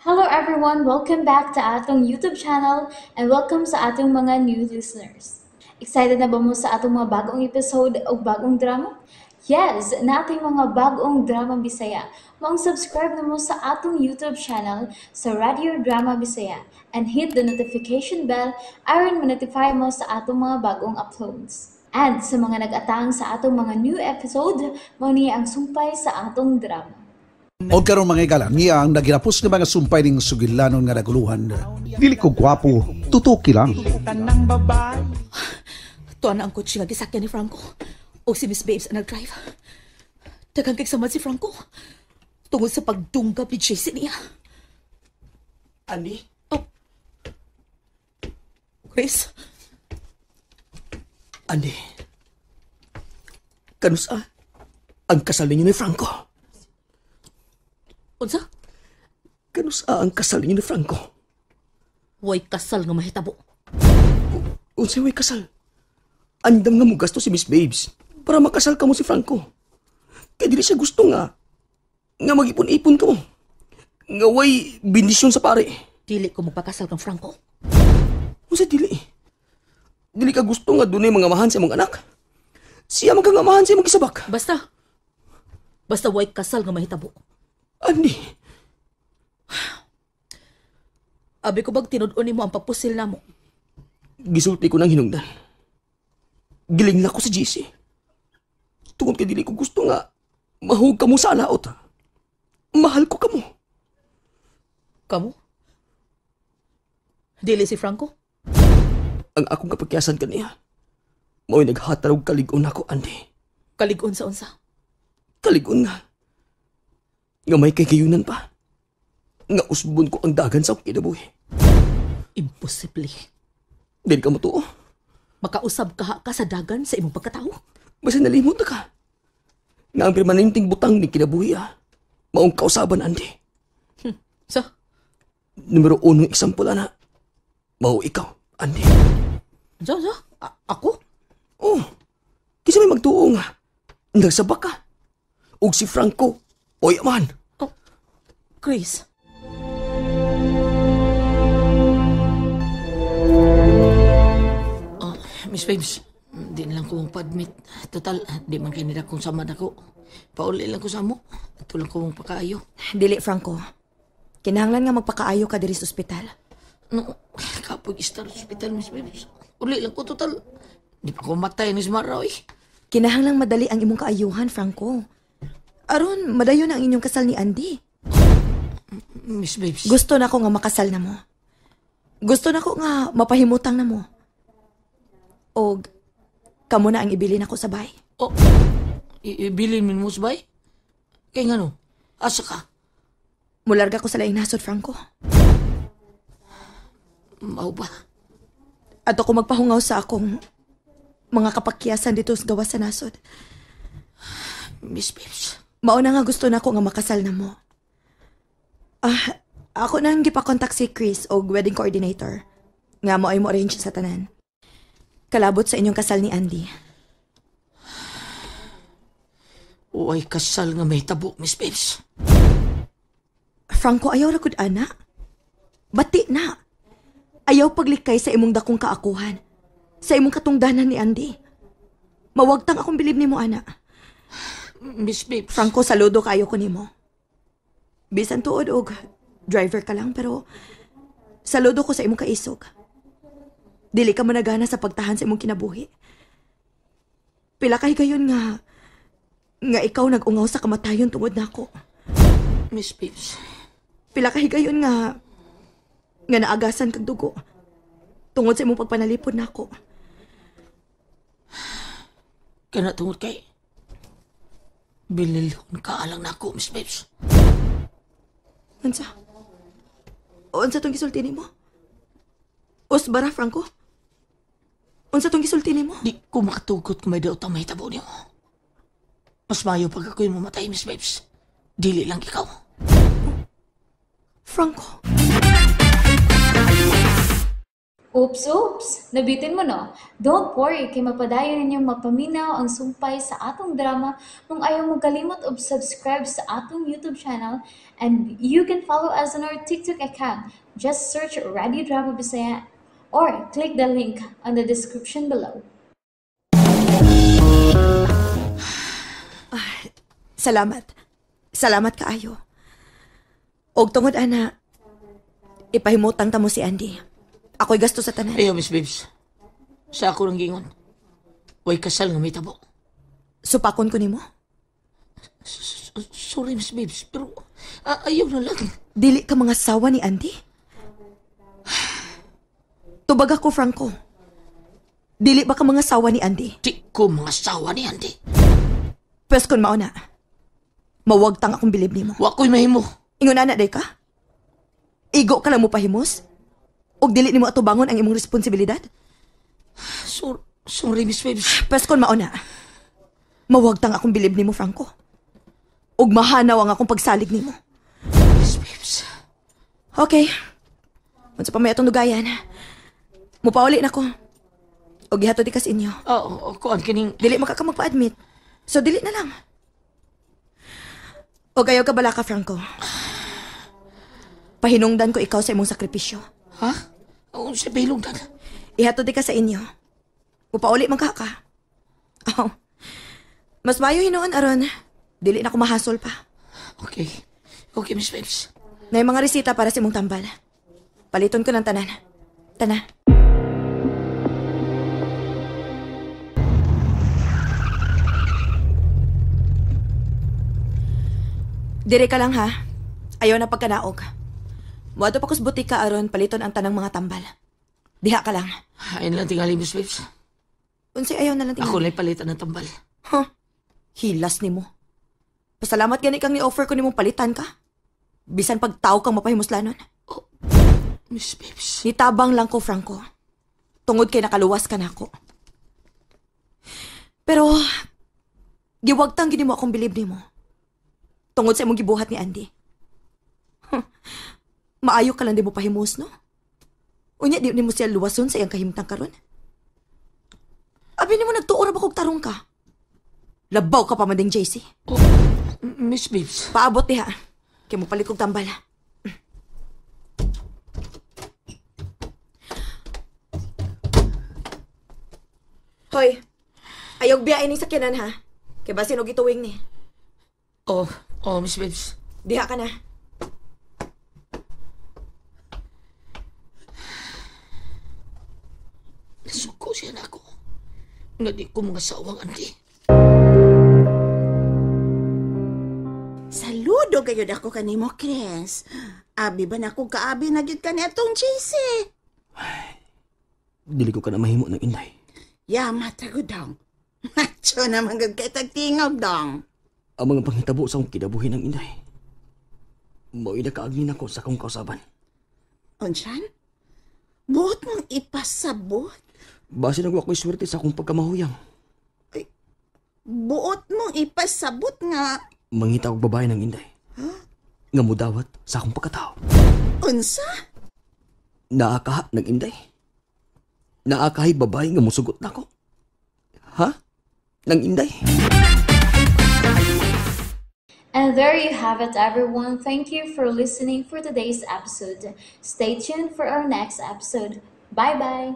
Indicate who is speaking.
Speaker 1: Hello everyone, welcome back to atong YouTube channel and welcome sa atong mga new listeners. Excited na ba mo sa atong mga bagong episode o bagong drama? Yes, na ating mga bagong drama Bisaya. Mag-subscribe na mo sa atong YouTube channel sa Radio Drama Bisaya and hit the notification bell aron ma-notify mo sa atong mga bagong uploads. And sa mga nag-atang sa atong mga new episode, mao niya ang sumpay sa atong drama.
Speaker 2: O karon mga igalan, niya ang nagirapos ng mga sumpay ng sugilanon nga naguluhan. Dili ko gwapo, tutuki lang.
Speaker 3: Tuan na ang kotse nga gisakyan ni Franco. O si Miss Babes ang nag-drive. Daghang kagsamad si Franco. Tungod sa pagdunggap ni Jason niya.
Speaker 4: Ani?
Speaker 3: Oh. Chris?
Speaker 4: Ani? Kanusa ang kasal ninyo ni Franco?
Speaker 3: Unsa?
Speaker 4: Kanusa ang kasal ninyo ni Franco?
Speaker 3: Way kasal nga mahitabo.
Speaker 4: Unsay way kasal? Andam nga mo gasto si Miss Babes para makasal ka mo si Franco. Kaya dili siya gusto nga mag-ipon-ipon ka mo. Nga way bindisyon sa pare.
Speaker 3: Dili ko magpakasal kang Franco.
Speaker 4: Unsay dili? Dili ka gusto nga dunay mga amahan sa mga anak? Siya magkangamahan sa imong gisabak.
Speaker 3: Basta way kasal nga mahitabo.
Speaker 4: Ani?
Speaker 3: Abi ko bag tinud-on nimo ang pagpusil namo.
Speaker 4: Gisulti ko ng hinungdan. Giling na ko sa GC. Tungod kay dili ko gusto nga mahug ka mo sa alaot. Mahal ko ka mo.
Speaker 3: Kamu? Dili si Franco?
Speaker 4: Ang akong kapagyasan kaniya, mao'y naghatarog kaligon ako, Andy.
Speaker 3: Kaligon sa unsa?
Speaker 4: Kaligon nga. Nga may kagayunan pa. Nga usbon ko ang dagan sa akong kinabuhi.
Speaker 3: Imposible.
Speaker 4: Dili ka mo to.
Speaker 3: Makausab ka sa dagan sa imong pagkatao.
Speaker 4: Basta nalimot na ka. Nga ang permanenteng butang ni kinabuhi maong kausaban, Andy.
Speaker 3: Sa?
Speaker 4: Numero 1 example, ana. Mao ikaw, Andy.
Speaker 3: Sa? Ako?
Speaker 4: Oh, kisa may magtuo nga. Nagsabak ka. Og si Franco, oy man.
Speaker 3: Oh, Chris.
Speaker 5: Oh, Miss Babes, di na lang ko pa-admit. Total, di man kayo nila kung samad ako. Pauli lang ko sa mo. Ito lang ko mong pakaayo.
Speaker 6: Dili, Franco. Kinahanglan nga magpakaayo ka diri sa ospital.
Speaker 5: No, kapag istar hospital, Miss Babes. Uli lang ko, total. Di pa ko matay ni Smaraw eh.
Speaker 6: Kinahanglan madali ang imong kaayuhan, Franco. Aron, madayon ang inyong kasal ni Andy.
Speaker 5: Miss Babes.
Speaker 6: Gusto na ko nga makasal na mo. Gusto na ko nga mapahimutang na mo. O, kamo na ang ibilin ako sa bay.
Speaker 5: Oh, ibilin min mo sabay? Kaya nga no, asa ka?
Speaker 6: Mularga ko sa laing nasod, Franco.
Speaker 5: Mau ba?
Speaker 6: At ako magpahungaw sa akong mga kapakyasan dito sa gawas sa nasod.
Speaker 5: Miss Babes.
Speaker 6: Mauna nga gusto na ko nga makasal na mo. Ako nang gipakontak si Chris o wedding coordinator. Nga mo ay mo arrange sa tanan. Kalabot sa inyong kasal ni Andy.
Speaker 5: Uy, kasal nga may tabo, Miss Babes.
Speaker 6: Franco, ayaw rakod ana? Bati na. Ayaw paglikay sa imong dakong kaakuhan. Sa imong katungdanan ni Andy. Mawagtang akong bilib ni mo, ana.
Speaker 5: Miss Babes.
Speaker 6: Franco, saludo kayo ko ni mo. Bisan tuod og driver ka lang, pero saludo ko sa imong kaisog. Dili ka managana sa pagtahan sa imong kinabuhi. Pila kay gayon nga ikaw nag-ungaw sa kamatayon tungod nako.
Speaker 5: Miss Babes.
Speaker 6: Pila kay gayon nga naagasan kag dugo tungod sa imong pagpanalipod nako.
Speaker 5: Kaya tungod kay bililhon ka alang na ako, Miss Babes.
Speaker 6: Unsa? Unsa tong gisulti nimo? Usbara, Franco? Unsa tong gisulti nimo?
Speaker 5: Di ko makatugot kung may daot ang mahitabo niyo. Mas mayo pag ako'y mamatay, Miss Babes. Dili lang ikaw.
Speaker 6: Franco?
Speaker 1: Oops! Nabitin mo no? Don't worry, kay mapadayon ninyong mapaminaw ang sumpay sa atong drama kung ayaw mo kalimot og subscribe sa atong YouTube channel and you can follow us on our TikTok account. Just search Radio Drama Bisaya or click the link on the description below.
Speaker 6: Salamat. Salamat kaayo. Og tungod ana, ipahimutang ta mo si Andy. Ako'y gasto sa tanan.
Speaker 5: Ayaw, Miss Babes. Sa ako ng gingon. Way kasal nga may tabo.
Speaker 6: Supakon ko nimo.
Speaker 5: Sorry, Miss Babes, pero ayaw na lang.
Speaker 6: Dili ka mga sawa ni Andy? Tubag ako, Franco. Dili ba ka mga sawa ni Andy?
Speaker 5: Di ko mga sawa ni Andy.
Speaker 6: Pwes kon mauna. Mawagtang akong bilib nimo.
Speaker 5: Wa ko'y mahimo.
Speaker 6: Ingon ana day ka? Igo ka lang mo pahimos? Og dili nimo atubangon ang imong responsibilidad?
Speaker 5: Sorry, Miss Babes.
Speaker 6: Pwes kon mauna. Mawagtang akong bilib nimo, Franco. Og mahanaw ang akong pagsalig nimo.
Speaker 5: Miss Babes.
Speaker 6: Okay. Unsa pa may atong dugayan? Mupauli na ko. Og gihatod di kas inyo.
Speaker 5: Kuan kining...
Speaker 6: Dili maka magpa-admit. So dili na lang. Og ayaw ka bala ka, Franco. Pahinungdan ko ikaw sa imong sakripisyo.
Speaker 5: Ha? Sa bilungdan.
Speaker 6: Ihatod di ka sa inyo. Mupauli man ka. Oh. Mas mayo hinuon aron. Dili na ko mahasol pa.
Speaker 5: Okay. Okay, Miss Babes.
Speaker 6: Nay mga resita para sa imong tambal. Paliton ko ng tanan. Tana. Dire ka lang ha. Ayaw na pagkanaog. Muadto pa kus butika aron paliton ang tanang mga tambal. Diha ka lang.
Speaker 5: Ayun lang tingali, Miss Babes.
Speaker 6: Unsay ayaw na lang tingnan.
Speaker 5: Ako lang palitan ng tambal.
Speaker 6: Huh? Hilas nimo. Pasalamat gani kang ni-offer ko nimong palitan ka. Bisan pag tao kang mapahimuslanon.
Speaker 5: Miss Babes.
Speaker 6: Nitabang lang ko, Franco. Tungod kay nakaluwas ka na ako. Pero, giwagtang gini mo akong bilib nimo. Tungod sa imong gibuhat ni Andy. Maayo ka lang di mo pahimos, no? Unya, di mo siya luwason sa iyang kahimtang karon. Abi nimo nagtuora ba kog tarong ka? Labaw ka pa man ding JC.
Speaker 5: Miss Babes.
Speaker 6: Paabot diha. Kaya mo palit kog tambal. Hoy, ayog biyain ni sakyanan ha. Kaya basin og ituwing ni.
Speaker 5: Miss Babes.
Speaker 6: Diha ka na.
Speaker 5: Nasuko siya na ako. Nga di ko mga sawang Andy.
Speaker 7: Saludo gayud ako kanimo, Chris. Abi ba na kung kaabi na gyud ka netong JC?
Speaker 4: Dili ko ka na mahimo ng inday.
Speaker 7: Yama tago dong. Macho naman gud kay tagtingog dong.
Speaker 4: Ang mga panghitabo sa akong kinabuhi ng inday. Mauwi na kaagnin ako sa akong kausaban.
Speaker 7: Unsyan? Buot mong ipasabot?
Speaker 4: Base na ko ako'y swerte sa akong pagkamahuyang.
Speaker 7: Buot mong ipasabot nga.
Speaker 4: Mangita og babae ng inday. Nga mudawat sa akong pagkatao.
Speaker 7: Unsa?
Speaker 4: Naakaha ng inday. Naakahay babae nga musugot na ako. Ha? Nang inday?
Speaker 1: And there you have it, everyone. Thank you for listening for today's episode. Stay tuned for our next episode. Bye-bye.